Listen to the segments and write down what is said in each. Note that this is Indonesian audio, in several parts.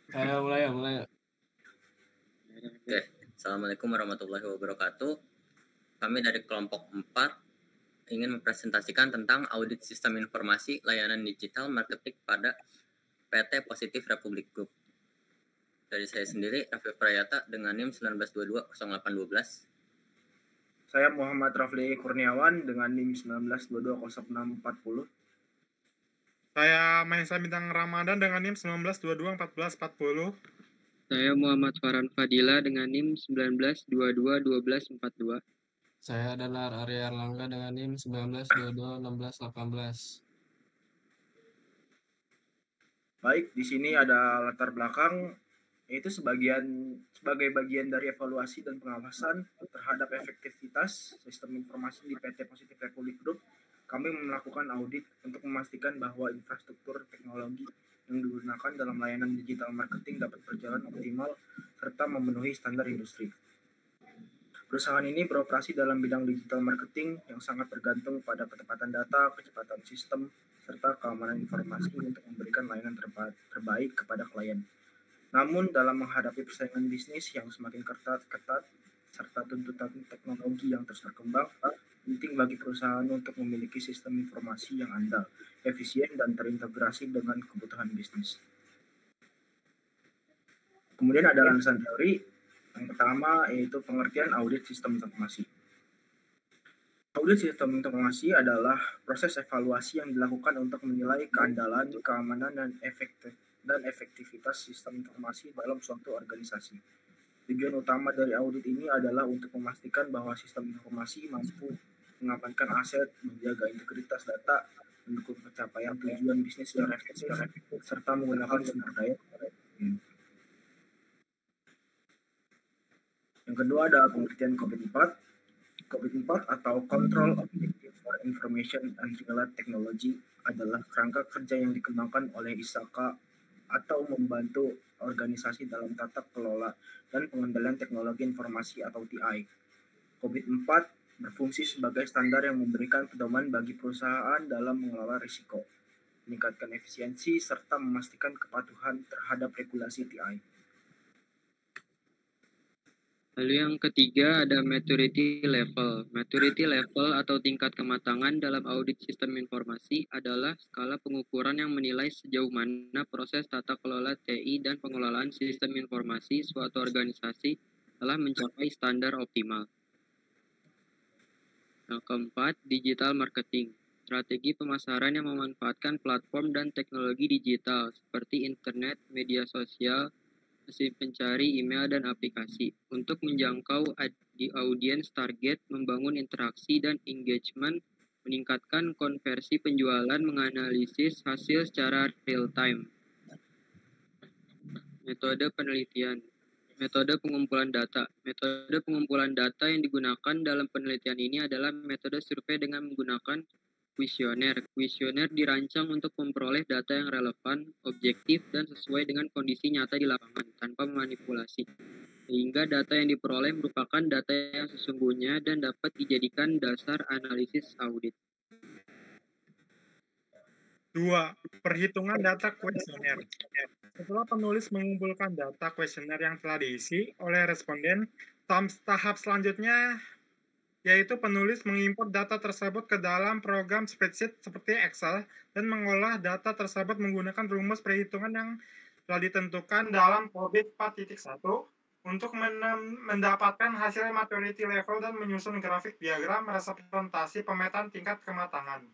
Ayo mulai ya. Oke, Assalamualaikum warahmatullahi wabarakatuh. Kami dari kelompok 4 ingin mempresentasikan tentang audit sistem informasi layanan digital marketing pada PT Positif Republik Group. Dari saya sendiri, Raffi Prayata dengan NIM 19220812. Saya Muhammad Rafli Kurniawan dengan NIM 19220640. Saya Maesa Bintang Ramadan dengan NIM 19221440. Saya Muhammad Farhan Fadila dengan NIM 19221242. Saya Danar Arya Erlangga dengan NIM 19221618. Baik, di sini ada latar belakang, yaitu sebagai bagian dari evaluasi dan pengawasan terhadap efektivitas sistem informasi di PT Positif Republik Group. Kami melakukan audit untuk memastikan bahwa infrastruktur teknologi yang digunakan dalam layanan digital marketing dapat berjalan optimal serta memenuhi standar industri. Perusahaan ini beroperasi dalam bidang digital marketing yang sangat bergantung pada ketepatan data, kecepatan sistem, serta keamanan informasi untuk memberikan layanan terbaik kepada klien. Namun, dalam menghadapi persaingan bisnis yang semakin ketat, serta tuntutan teknologi yang terus berkembang, penting bagi perusahaan untuk memiliki sistem informasi yang andal, efisien, dan terintegrasi dengan kebutuhan bisnis. Kemudian ada landasan teori. Yang pertama yaitu pengertian audit sistem informasi. Audit sistem informasi adalah proses evaluasi yang dilakukan untuk menilai keandalan, keamanan, dan efektivitas sistem informasi dalam suatu organisasi. Tujuan utama dari audit ini adalah untuk memastikan bahwa sistem informasi mampu mengamankan aset, menjaga integritas data, mendukung pencapaian tujuan bisnis secara efektif, serta menggunakan sumber daya. Yang kedua ada pengertian COVID-4. COVID-4 atau Control Objective for Information and Regulatory Technology adalah kerangka kerja yang dikembangkan oleh ISAKA atau membantu organisasi dalam tata kelola dan pengendalian teknologi informasi atau TI. COVID-4 berfungsi sebagai standar yang memberikan pedoman bagi perusahaan dalam mengelola risiko, meningkatkan efisiensi, serta memastikan kepatuhan terhadap regulasi TI. Lalu yang ketiga ada maturity level. Maturity level atau tingkat kematangan dalam audit sistem informasi adalah skala pengukuran yang menilai sejauh mana proses tata kelola TI dan pengelolaan sistem informasi suatu organisasi telah mencapai standar optimal. Yang keempat, digital marketing. Strategi pemasaran yang memanfaatkan platform dan teknologi digital seperti internet, media sosial, mesin pencari, email, dan aplikasi untuk menjangkau audiens target, membangun interaksi dan engagement, meningkatkan konversi penjualan, menganalisis hasil secara real time. Metode penelitian. Metode pengumpulan data. Metode pengumpulan data yang digunakan dalam penelitian ini adalah metode survei dengan menggunakan kuesioner. Kuesioner dirancang untuk memperoleh data yang relevan, objektif, dan sesuai dengan kondisi nyata di lapangan tanpa memanipulasi. Sehingga data yang diperoleh merupakan data yang sesungguhnya dan dapat dijadikan dasar analisis audit. 2. Perhitungan data kuesioner. Setelah penulis mengumpulkan data kuesioner yang telah diisi oleh responden, tahap selanjutnya yaitu penulis mengimport data tersebut ke dalam program spreadsheet seperti Excel dan mengolah data tersebut menggunakan rumus perhitungan yang telah ditentukan dalam COVID 4.1 untuk mendapatkan hasil maturity level dan menyusun grafik diagram representasi pemetaan tingkat kematangan.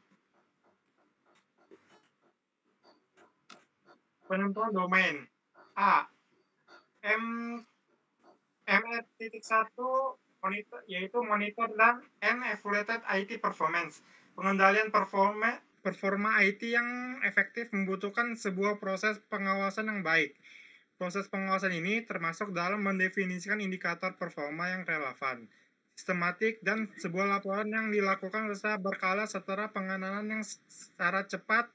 Penentuan domain A. ME.1 monitor, yaitu monitor dan evaluated IT performance. Pengendalian performa IT yang efektif membutuhkan sebuah proses pengawasan yang baik. Proses pengawasan ini termasuk dalam mendefinisikan indikator performa yang relevan, sistematik, dan sebuah laporan yang dilakukan secara berkala setelah penanganan yang secara cepat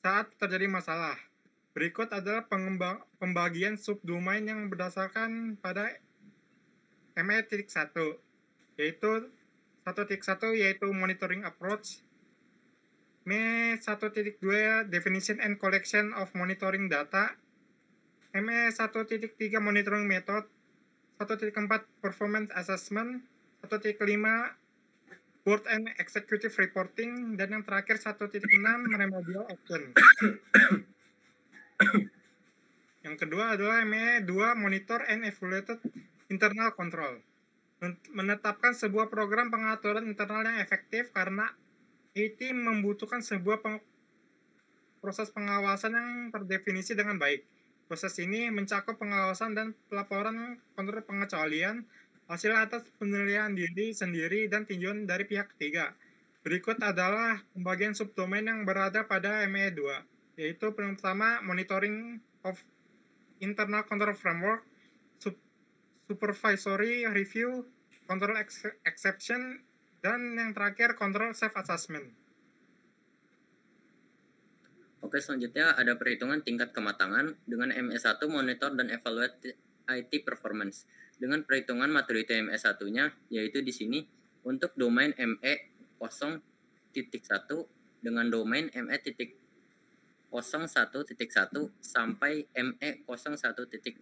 saat terjadi masalah. Berikut adalah pembagian subdomain yang berdasarkan pada ME.1, yaitu 1.1 yaitu monitoring approach, ME.1.2 definition and collection of monitoring data, ME ME 1.3 monitoring method, 1.4 performance assessment, 1.5 board and executive reporting, dan yang terakhir 1.6 remedial action. Yang kedua adalah ME 2 monitor and evaluated internal control. Menetapkan sebuah program pengaturan internal yang efektif karena IT membutuhkan sebuah proses pengawasan yang terdefinisi dengan baik. Proses ini mencakup pengawasan dan pelaporan kontrol pengecualian, hasil atas penilaian diri sendiri, dan tinjauan dari pihak ketiga. Berikut adalah pembagian subdomain yang berada pada ME 2, yaitu pertama monitoring of internal control framework, supervisory review, control exception, dan yang terakhir control self-assessment. Oke, selanjutnya ada perhitungan tingkat kematangan dengan ME1 monitor dan evaluate IT performance. Dengan perhitungan maturity ME1-nya, yaitu di sini untuk domain ME 0.1 dengan domain ME.01.1 sampai ME 01.6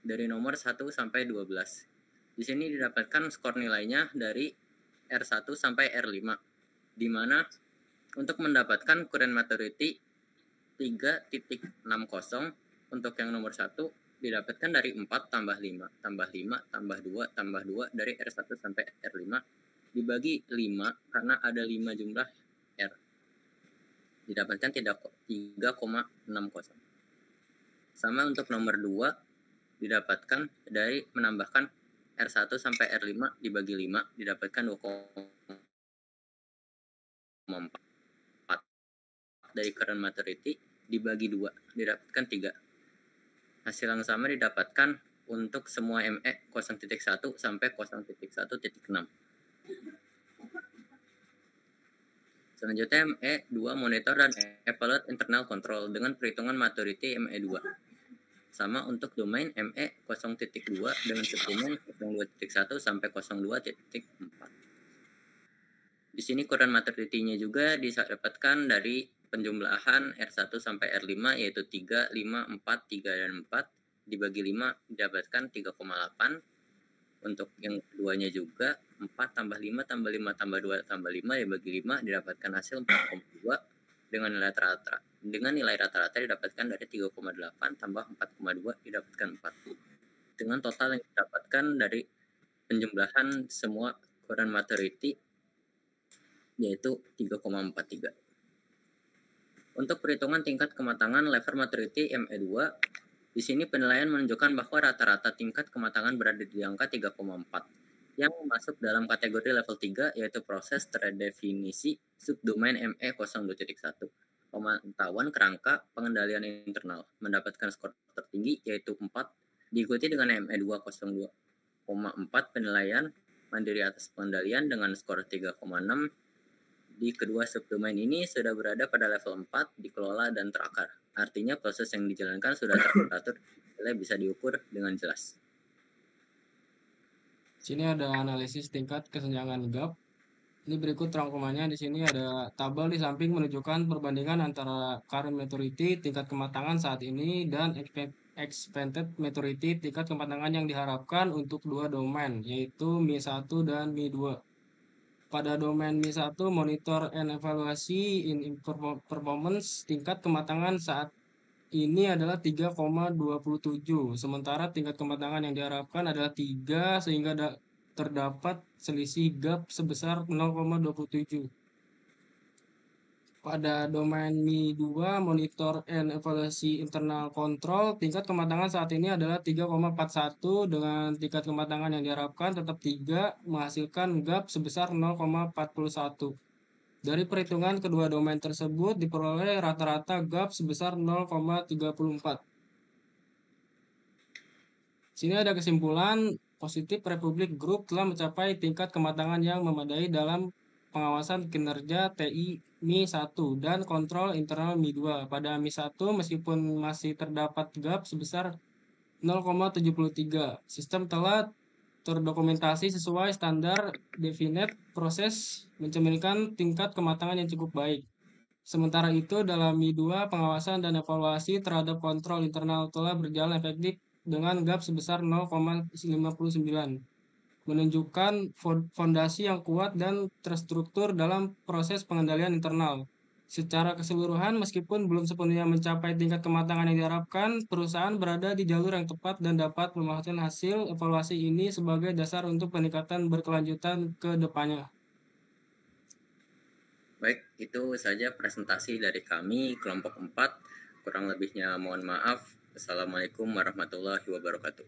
dari nomor 1 sampai 12. Di sini didapatkan skor nilainya dari R1 sampai R5, di mana untuk mendapatkan current maturity 3.60 untuk yang nomor 1 didapatkan dari 4 tambah 5 tambah 5 tambah 2 tambah 2 dari R1 sampai R5 dibagi 5 karena ada 5 jumlah R. Didapatkan 3,60. Sama untuk nomor 2 didapatkan dari menambahkan R1 sampai R5 dibagi 5 didapatkan 2,4 dari current maturity dibagi 2 didapatkan 3. Hasil yang sama didapatkan untuk semua ME 0.1 sampai 0.1.6. Selanjutnya ME 2 monitor dan evaluate internal control dengan perhitungan maturity ME 2. Sama untuk domain ME 0.2 dengan subdomain 0.2.1 sampai 0.2.4. Di sini current maturity-nya juga didapatkan dari penjumlahan R1 sampai R5 yaitu 3, 5, 4, 3, dan 4 dibagi 5 didapatkan 3,8. Untuk yang keduanya juga 4 tambah 5 tambah 5 tambah 2 tambah 5 dibagi 5 didapatkan hasil 4,2 dengan nilai rata-rata didapatkan dari 3,8 tambah 4,2 didapatkan 4. Dengan total yang didapatkan dari penjumlahan semua current maturity yaitu 3,43. Untuk perhitungan tingkat kematangan level maturity ME2, di sini penilaian menunjukkan bahwa rata-rata tingkat kematangan berada di angka 3,4 yang masuk dalam kategori level 3 yaitu proses terdefinisi subdomain ME 0.2.1. Pemantauan kerangka pengendalian internal mendapatkan skor tertinggi yaitu 4 diikuti dengan ME 2.0.2,4 penilaian mandiri atas pengendalian dengan skor 3,6. Di kedua subdomain ini sudah berada pada level 4, dikelola dan terakar. Artinya proses yang dijalankan sudah teratur, bisa diukur dengan jelas. Sini ada analisis tingkat kesenjangan gap. Ini berikut rangkumannya. Di sini ada tabel di samping menunjukkan perbandingan antara current maturity, tingkat kematangan saat ini, dan expected maturity, tingkat kematangan yang diharapkan untuk dua domain, yaitu Mi1 dan Mi2. Pada domain Mi1, monitor and evaluasi in performance, tingkat kematangan saat ini adalah 3,27. Sementara tingkat kematangan yang diharapkan adalah 3, sehingga terdapat selisih gap sebesar 0,27. Pada domain Mi2, monitor and evaluasi internal control, tingkat kematangan saat ini adalah 3,41 dengan tingkat kematangan yang diharapkan tetap 3, menghasilkan gap sebesar 0,41. Dari perhitungan kedua domain tersebut diperoleh rata-rata gap sebesar 0,34. Sini ada kesimpulan positif Republic Group telah mencapai tingkat kematangan yang memadai dalam pengawasan kinerja TI Mi1 dan kontrol internal Mi2. Pada Mi1 meskipun masih terdapat gap sebesar 0,73, sistem telah terdokumentasi sesuai standar definite proses mencerminkan tingkat kematangan yang cukup baik. Sementara itu, dalam Mi-2, pengawasan dan evaluasi terhadap kontrol internal telah berjalan efektif dengan gap sebesar 0,59, menunjukkan fondasi yang kuat dan terstruktur dalam proses pengendalian internal. Secara keseluruhan, meskipun belum sepenuhnya mencapai tingkat kematangan yang diharapkan, perusahaan berada di jalur yang tepat dan dapat memanfaatkan hasil evaluasi ini sebagai dasar untuk peningkatan berkelanjutan ke depannya. Baik, itu saja presentasi dari kami, kelompok 4. Kurang lebihnya mohon maaf. Assalamualaikum warahmatullahi wabarakatuh.